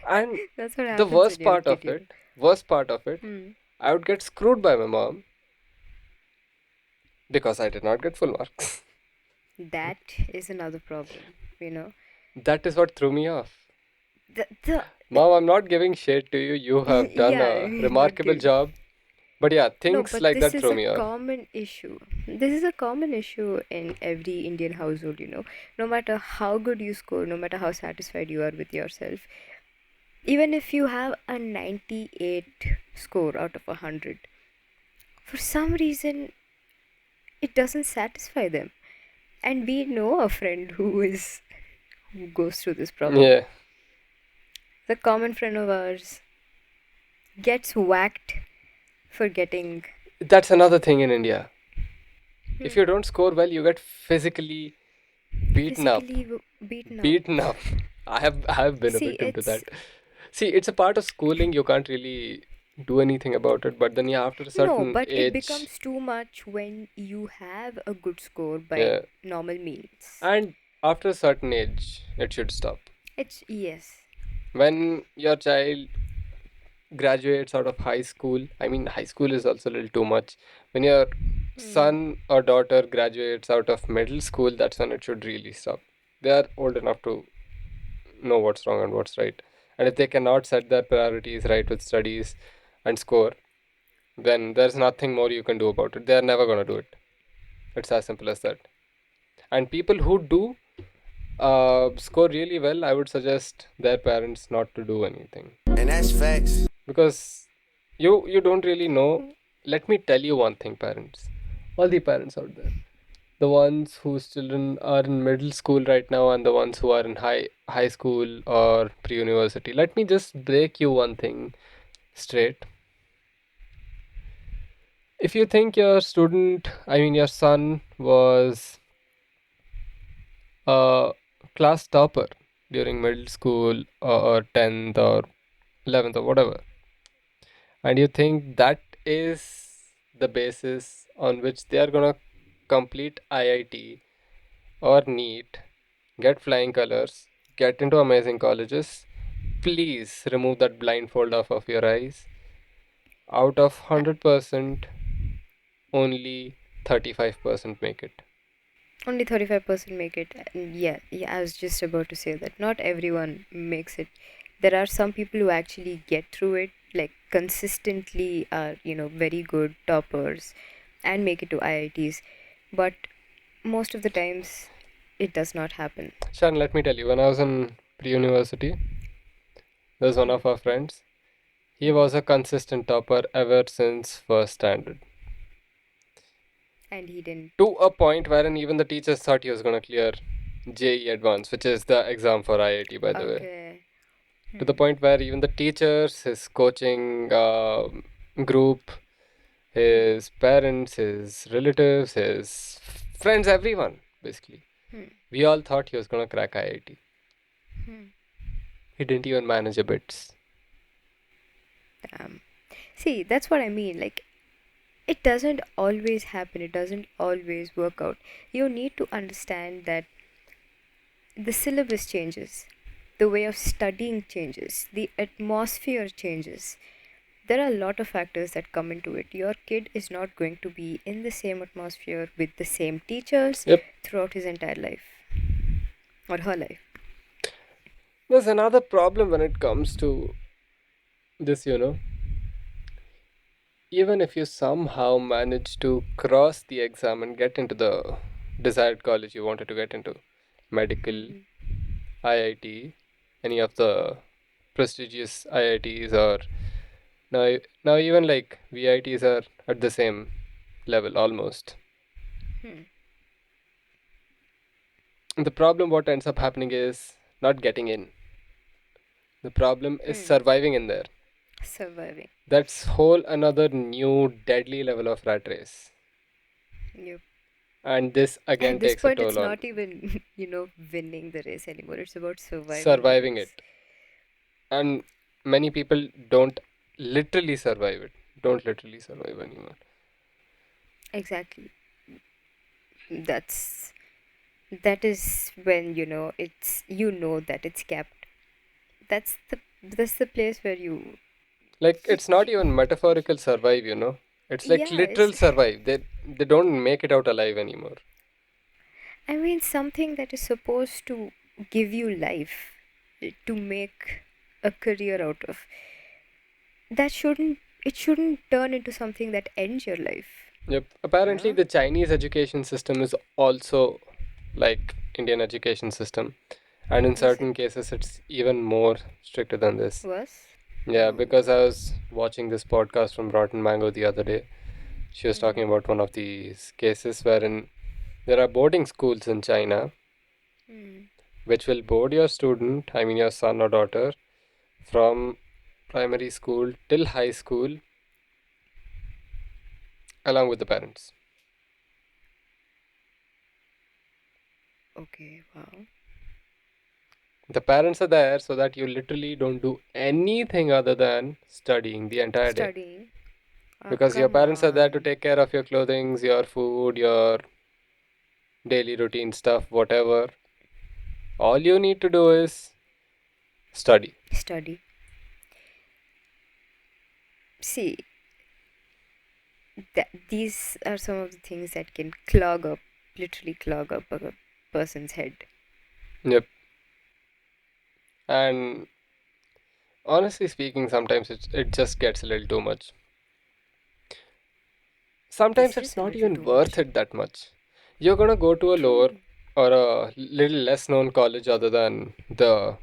And That's what the happens when you're a kid, worst part of it, Hmm. I would get screwed by my mom because I did not get full marks. That is another problem. That is what threw me off. The Mom, I'm not giving shit to you. You have done yeah, a not remarkable good. job. But yeah, No, things but like this that is throw a me off. common issue. This is a common issue in every Indian household. No matter how good you score, no matter how satisfied you are with yourself, even if you have a 98 score out of 100, for some reason it doesn't satisfy them. And we know a friend who goes through this problem. Yeah, The common friend of ours gets whacked for getting that's another thing in India. If hmm, you don't score well, you get physically beaten up. physically beaten up. Beaten up. I have been a See, victim to that. See, it's a part of schooling. You can't really. do anything about it. But then, yeah, after a No, certain but it age, becomes too much when you have a good score by yeah, normal means. and after a certain age, it should stop. It's yes. When your child graduates out of high school, I mean, high school is also a little too much. When your Hmm. son or daughter graduates out of middle school, that's when it should really stop. They are old enough to know what's wrong and what's right. And if they cannot set their priorities right with studies and score, then there's nothing more you can do about it. They are never going to do it. It's as simple as that. And people who do score really well, I would suggest their parents not to do anything. And that's facts. Because you don't really know. Let me tell you one thing, parents. All the parents out there. The ones whose children are in middle school right now and the ones who are in high school or pre-university. Let me just break you one thing straight. If you think your student, I mean your son was a class topper during middle school or 10th or 11th or whatever, and you think that is the basis on which they are going to complete IIT or NEET, get flying colors, get into amazing colleges, please remove that blindfold off of your eyes. Out of Uh, 100%, only 35% make it. Only 35% make it. Yeah, yeah, I was just about to say that not everyone makes it. There are some people who actually get through it, like consistently are, very good toppers and make it to IITs. But most of the times, it does not happen. Shan, let me tell you, when I was in pre-university, there's one Hmm. of our friends. He Hmm. was a consistent topper ever since first standard. And he didn't. To a point wherein even the teachers thought he was going to clear JE Advanced, which is the exam for IIT, by the way. Okay. To the Hmm. point where even the teachers, his coaching group, Hmm. his parents, his relatives, his friends, everyone, basically. Hmm. We all thought he was going to crack IIT. Hmm. He didn't even manage a bits. Damn. See, that's what I mean. Like, it doesn't always happen, it doesn't always work out. You need to understand that the syllabus changes, the way of studying changes, the atmosphere changes. There are a lot of factors that come into it. Your kid is not going to be in the same atmosphere with the same teachers Yep. throughout his entire life or her life. There's another problem when it comes to this. Even if you somehow manage to cross the exam and get into the desired college you wanted to get into, medical, IIT, any of the prestigious IITs, or now even like VITs are at the same level almost. Hmm. The problem what ends up happening is not getting in. The problem is Hmm. surviving in there. Surviving. That's whole another new deadly level of rat race. Yep. And this At again this takes a point, it's toll on not even, winning the race anymore. It's about surviving the surviving race. it. And many people don't literally survive it. Don't literally survive anymore. Exactly. That's that is when that it's kept. That's the place where Like it's not even metaphorical survive. It's like yeah, literal survive. They don't make it out alive anymore. I mean something that is supposed to give you life, to make a career out of, that shouldn't turn into something that ends your life. Yep. Apparently Yeah. the Chinese education system is also like Indian education system. And in Is certain it cases it's even more stricter than this. worse? Yeah, Oh. because I was watching this podcast from Rotten Mango the other day. She was talking Hmm. about one of these cases wherein there are boarding schools in China Hmm. which will board your student, I mean your son or daughter, from primary school till high school along with the parents. Okay. Wow. The parents are there so that you literally don't do anything other than studying the entire day. Studying. Oh, Because your come parents are there to on. take care of your clothing, your food, your daily routine stuff, whatever. All you need to do is study. Study. See, these are some of the things that can clog up, literally clog up a person's head. Yep. And honestly speaking, sometimes it just gets a little too much. Sometimes Is it's this a not little even too worth much? it that much. You're gonna go to a lower True. or a little less known college other than the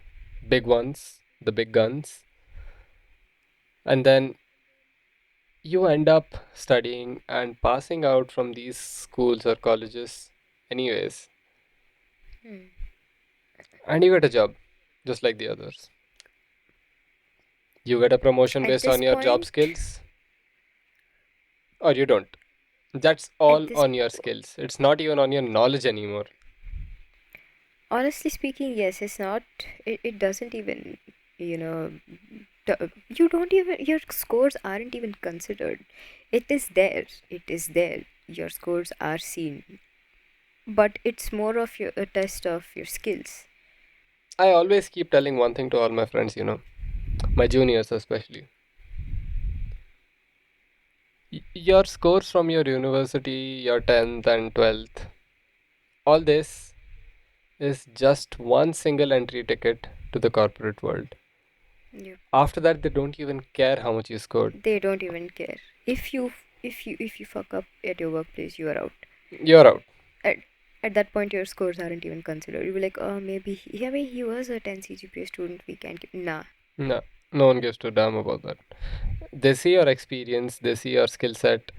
big ones, the big guns, and then you end up studying and passing out from these schools or colleges anyways, Hmm. and you get a job just like the others. You get a promotion At based this on your job point, skills or you don't. That's at all this on your skills. It's not even on your knowledge anymore. honestly speaking, yes, it's not. It doesn't even, you know, you don't even, your scores aren't even considered. It is there. It is there. Your scores are seen. But it's more of a test of your skills. I always keep telling one thing to all my friends, my juniors especially. Your scores from your university, your 10th and 12th, all this is just one single entry ticket to the corporate world. Yeah. After that, they don't even care how much you scored. They don't even care. If you fuck up at your workplace, you are out. You're out. At, at that point, your scores aren't even considered. You'll be like, oh, maybe, yeah, maybe he was a 10 CGPA student. We can't give. Nah. No, no one gives a damn about that. They see your experience, they see your skill set.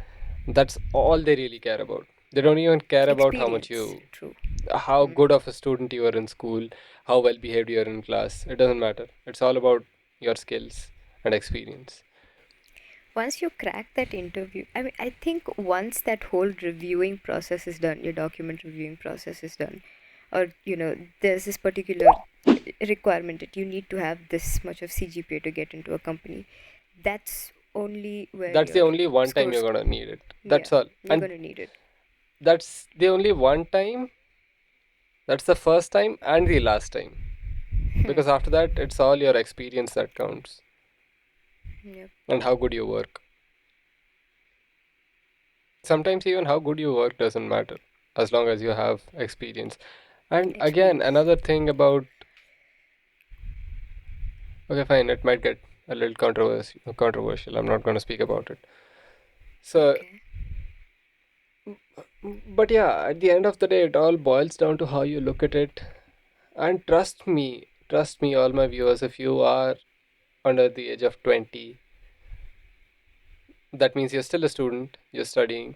That's all they really care about. They don't even care about Experience. True. how good of a student you are in school, how well behaved you are in class. It doesn't matter. It's all about your skills and experience. Once you crack that interview, I mean, I think once that whole reviewing process is done, your document reviewing process is done, or there's this particular requirement that you need to have this much of CGPA to get into a company. That's only where That's the your only one time you're scores, gonna need it. yeah, That's all. you're And gonna need it. that's the only one time, that's the first time and the last time. Hmm. Because after that, it's all your experience that counts Yep. and how good you work. Sometimes, even how good you work doesn't matter as long as you have experience. And again, Experience. another thing about, okay, fine, it might get a little controversial. I'm not going to speak about it. So, Okay. but yeah, at the end of the day, it all boils down to how you look at it. And trust me, all my viewers, if you are under the age of 20, that means you're still a student, you're studying.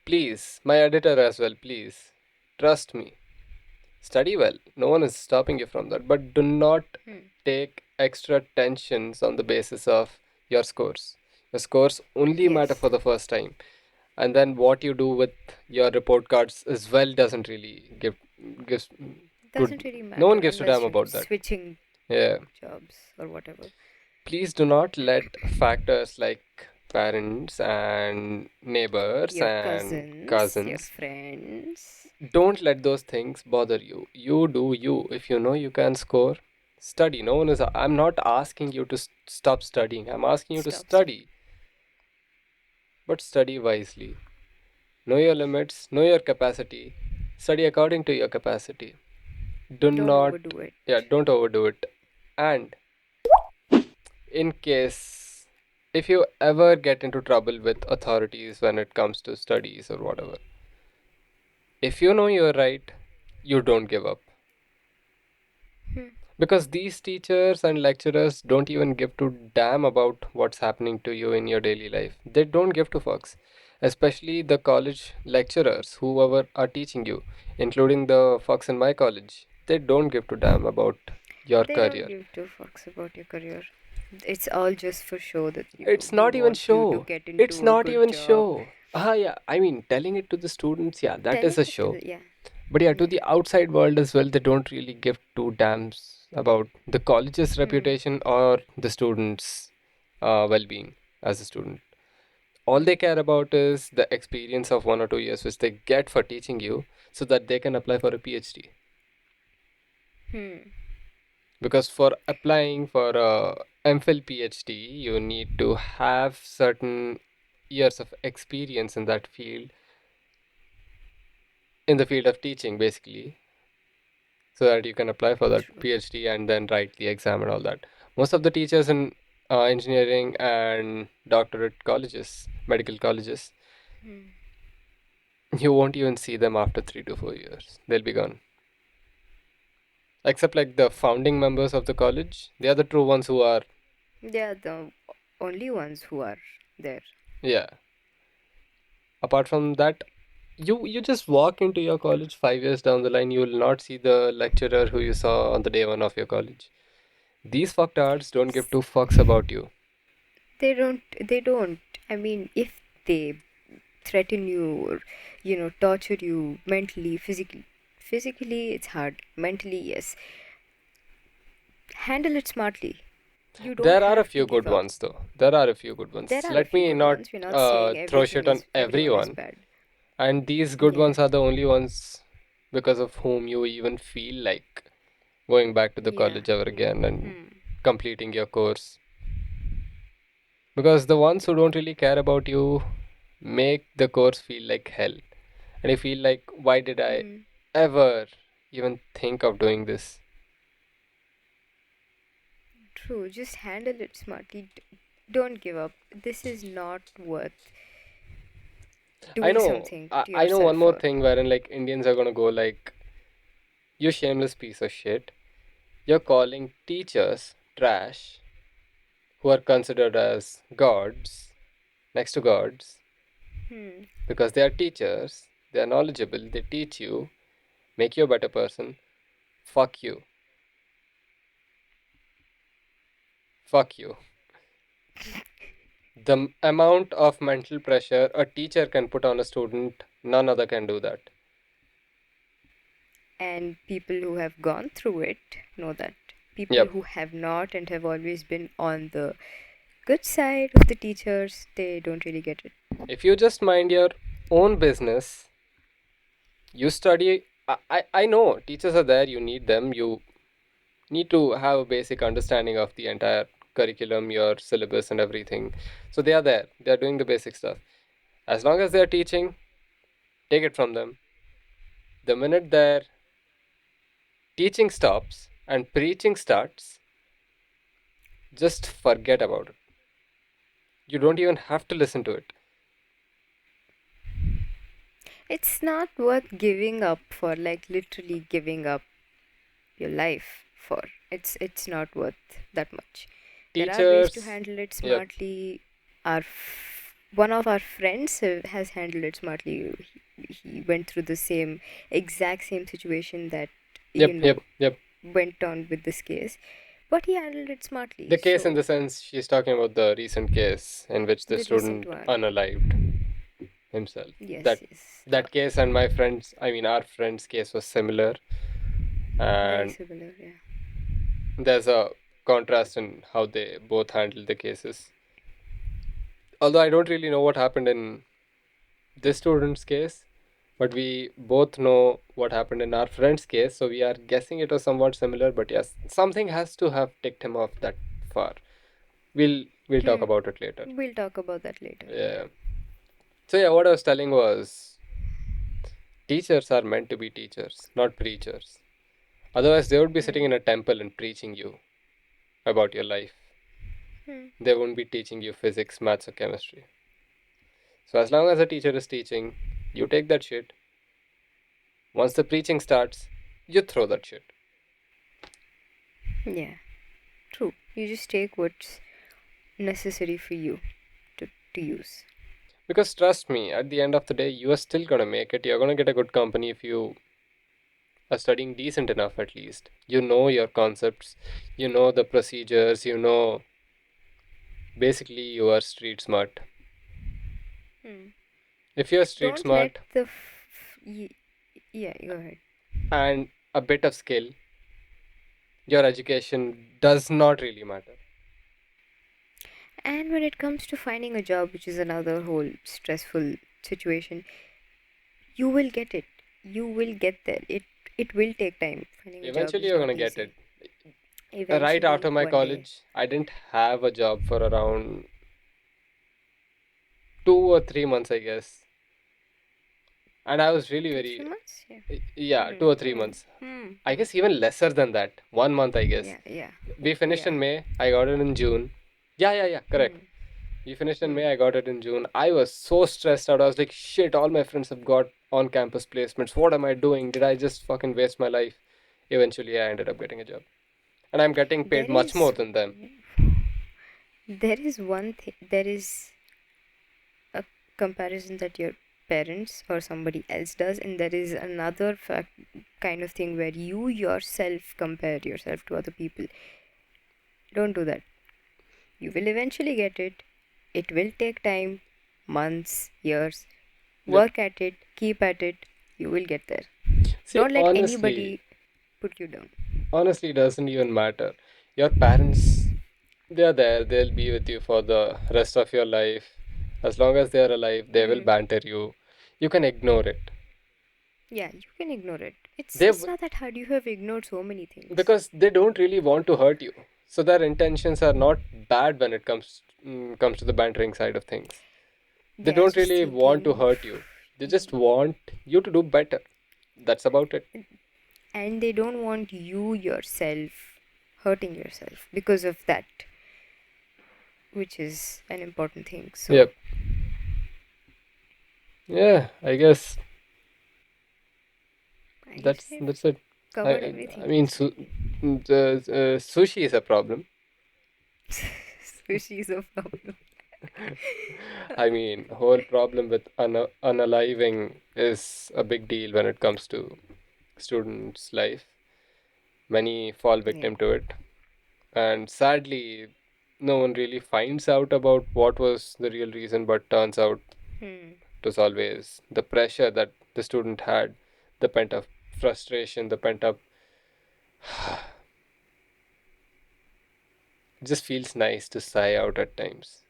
Please, my editor as well, please, trust me. Study well. No one is stopping you from that. But do not Hmm. take extra tensions on the basis of your scores. Your scores only matter Yes. for the first time. And then what you do with your report cards as well doesn't really gives good. Doesn't really No one matter gives a damn unless you're about that. switching Yeah. jobs or whatever. Please do not let factors like parents and neighbors Your and cousins, your cousins, friends. don't let those things bother you. You do you. If you know you can score, study. No one is. I'm not asking you to stop studying. I'm asking you to Stop studying. study, but study wisely. Know your limits, know your capacity. Study according to your capacity. Do Don't not, overdo it. yeah, don't overdo it. And in case if you ever get into trouble with authorities when it comes to studies or whatever, if you know you're right, you don't give up. Hmm. Because these teachers and lecturers don't even give to damn about what's happening to you in your daily life. They don't give to fucks. Especially the college lecturers, whoever are teaching you, including the fucks in my college. They don't give to damn about your They don't career. give two fucks about your career. It's all just for show that It's they not even want you to show. get It's into a not good even job. show. Ah, yeah. I mean, telling it to the students, yeah, that is Telling a it to show. the, yeah, But yeah, to yeah. the outside world as well, they don't really give two damns about the college's Hmm. reputation or the students' well-being as a student. All they Hmm. care about is the experience of 1 or 2 years which they get for teaching you so that they can apply for a PhD. Hmm. Because for applying for a MPhil PhD, you need to have certain years of experience in that field, in the field of teaching, basically, so that you can apply for that True. PhD and then write the exam and all that. Most of the teachers in engineering and doctorate colleges, medical colleges, Hmm. you won't even see them after 3 to 4 years. They'll be gone. Except like the founding members of the college, they are the true ones who are, They are the only ones who are there. yeah. Apart from that, you just walk into your college 5 years down the line, you will not see the lecturer who you saw on the day one of your college. These fucktards don't give two fucks about you. They don't. I mean, if they threaten you or, torture you mentally, physically it's hard. Mentally, yes. Handle it smartly. You don't There are a have to few give good up. ones though. There are a few good There ones. are a Let few me good not ones. We're not saying throw shit on everyone is everyone. bad. And these good Yeah. ones are the only ones because of whom you even feel like going back to the Yeah. college ever again and Hmm. completing your course. Because the ones who don't really care about you make the course feel like hell. And you feel like, why did I Hmm. ever even think of doing this? True. Just handle it smartly. Don't give up. This is not worth I doing know, something to I know yourself one more for. thing wherein like Indians are gonna go like, you shameless piece of shit. You're calling teachers trash who are considered as gods, next to gods, Hmm. because they are teachers, they are knowledgeable, they teach you, make you a better person. Fuck you. Fuck you. The amount of mental pressure a teacher can put on a student, none other can do that. And people who have gone through it know that. People Yep. who have not and have always been on the good side of the teachers, they don't really get it. If you just mind your own business, you study. I know teachers are there, you need them, you need to have a basic understanding of the entire curriculum, your syllabus, and everything. So they are there, they are doing the basic stuff. As long as they are teaching, take it from them. The minute their teaching stops and preaching starts, just forget about it. You don't even have to listen to it. It's not worth giving up for, like literally giving up your life for. It's not worth that much. There are ways to Teachers, handle it yep, smartly. One of our friends has handled it smartly. He went through the same exact same situation that you yep, know yep, yep. went on with this case, but he handled it smartly. The case in So the sense she's talking about the recent case in which the the recent student one, unalived himself. yes, That yes, that case and my friend's, I mean our friend's case was similar, very and similar, yeah. there's a contrast in how they both handled the cases. Although I don't really know what happened in this student's case, but we both know what happened in our friend's case, so we are guessing it was somewhat similar. But yes, something has to have ticked him off that far. We'll talk Hmm. about it later. We'll talk about that later. Yeah. So yeah, what I was telling was teachers are meant to be teachers, not preachers. Otherwise, they would be sitting Hmm. in a temple and preaching you about your life. Hmm. They won't be teaching you physics, maths, or chemistry. So as long as a teacher is teaching, you take that shit. Once the preaching starts, you throw that shit. Yeah, true. You just take what's necessary for you to use. Because trust me, at the end of the day, you are still gonna make it. You're gonna get a good company if you are studying decent enough at least. You know your concepts, you know the procedures, you know basically you are street smart. Hmm. If you're street Don't let smart yeah, go ahead. and a bit of skill, your education does not really matter. And when it comes to finding a job, which is another whole stressful situation, you will get it. You will get there. It will take time. Finding a job Eventually, is you're not gonna get it. easy. Right after Eventually, my one day. college, I didn't have a job for around 2 or 3 months, I guess, and I was really Two, three very, months? Yeah. yeah, Hmm. 2 or 3 months. I guess even lesser than that. 1 month, I guess. Yeah, yeah. We finished Yeah. in May. I got it in June. Yeah, yeah, yeah. Correct. Hmm. We finished in Hmm. May. I got it in June. I was so stressed out. I was like, shit. All my friends have got on-campus placements. What am I doing? Did I just fucking waste my life? Eventually, I ended up getting a job, and I'm getting paid There much more is than them. there is one thing. There is a comparison that your parents or somebody else does, and there is another kind of thing where you yourself compare yourself to other people. Don't do that. You will eventually get it. It will take time, months, years. Yep. Work at it, keep at it. You will get there. See, Don't let honestly, anybody put you down. honestly, it doesn't even matter. Your parents, they're there. They'll be with you for the rest of your life. As long as they're alive, they will Hmm. banter you. You can ignore it. Yeah, you can ignore it. It's They it's not that hard. You have ignored so many things. because they don't really want to hurt you, so their intentions are not bad when it comes to the bantering side of things. They They're don't just really want to thinking, hurt you. They just want you to do better. That's about it. and they don't want you yourself hurting yourself because of that, which is an important thing. So Yep. Yeah, I guess I guess that's we've that's it. covered I everything. I mean, sushi is a problem. Sushi is a problem. I mean, whole problem with unaliving is a big deal when it comes to students' life. Many fall Yeah. victim to it, and sadly, no one really finds out about what was the real reason. But turns out Hmm. it was always the pressure that the student had, the pent up frustration, the pent up. It just feels nice to sigh out at times.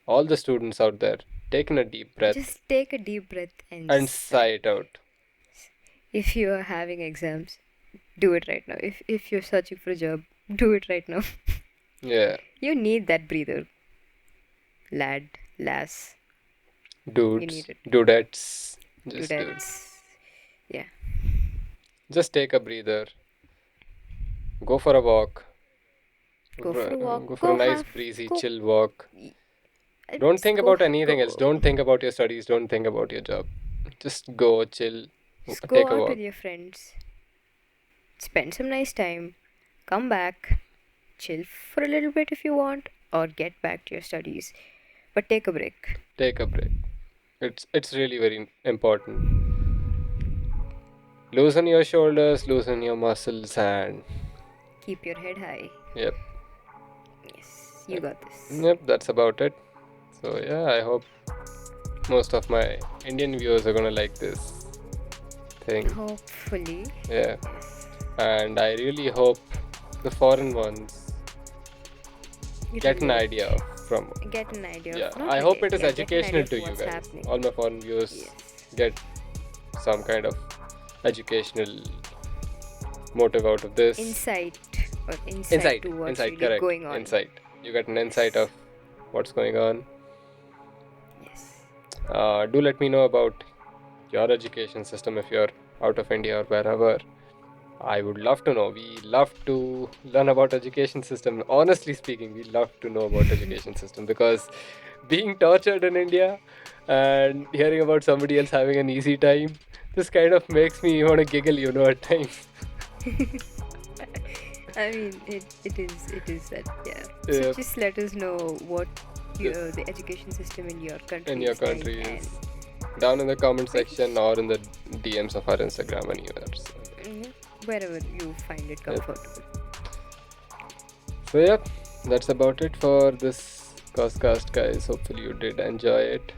All the students out there, taking a deep breath Just take a deep breath and and just sigh. sigh it out. If you are having exams, do it right now. If you're searching for a job, do it right now. Yeah, You need that breather, lad, lass. You dudes, need it. dudettes, Do just that. dude. Yeah. Just take a breather, go for a walk, Go for a walk. go for a Go nice, have. breezy, Go. chill walk. Don't Just think about anything else. go. Don't think about your studies. Don't think about your job. Just go, chill, Just go take a out with walk. your friends. Spend some nice time. Come back. Chill for a little bit if you want, or get back to your studies. But take a break. Take a break. It's really very important. Loosen your shoulders, loosen your muscles, and Keep your head high. yep, Yes, you got this. yep. That's about it. So yeah, I hope most of my Indian viewers are gonna like this thing. Hopefully. Yeah, Yes. and I really hope the foreign ones get an Relate. idea from. Get an idea Yeah, of, not I hope relate, it is yeah, get an idea educational of to you what's guys. happening. All my foreign viewers Yes. get some kind of educational motive out of this. Insight, or insight Insight, to what's insight, really correct. going on. Insight. You get an insight Yes. of what's going on. Yes. Do let me know about your education system if you're out of India or wherever. I would love to know. We love to learn about education system. Honestly speaking, we love to know about education system because being tortured in India and hearing about somebody else having an easy time, this kind of makes me want to giggle, at times. I mean, it is that, yeah. So Yeah, just let us know what the- the education system in your in country your is like, country and is down in the comment we're section just or in the DMs of our Instagram anywhere. So, wherever you find it yep. comfortable. So yep, that's about it for this Causecast, guys. Hopefully you did enjoy it.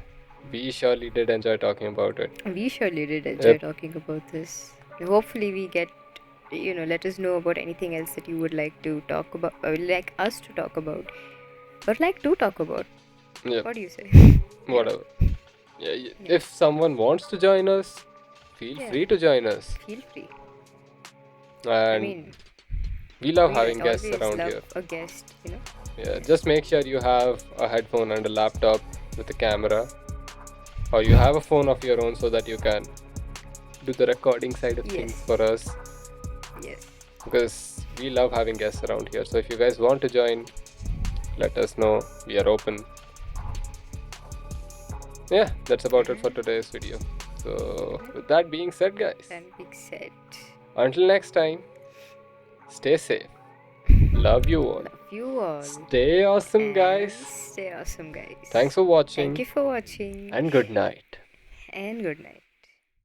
We surely did enjoy talking about it. We surely did enjoy Yep. talking about this. Hopefully, we get let us know about anything else that you would like to talk about, or like us to talk about, or like to talk about. Yep. What do you say? Whatever. Yeah, Yeah. if someone wants to join us, feel Yeah. free to join us. Feel free. I And mean, we love we having guests always around love here. a guest. Yeah, just make sure you have a headphone and a laptop with a camera, or you have a phone of your own so that you can do the recording side of things Yes. for us, Yes. because we love having guests around here. So if you guys want to join, let us know. We are open. Yeah, that's about it for today's video. So with that being said, guys, That being said, until next time, stay safe. Love you all. love you all. Stay awesome, And guys. stay awesome, guys. Thanks for watching. Thank you for watching. And good night. And good night.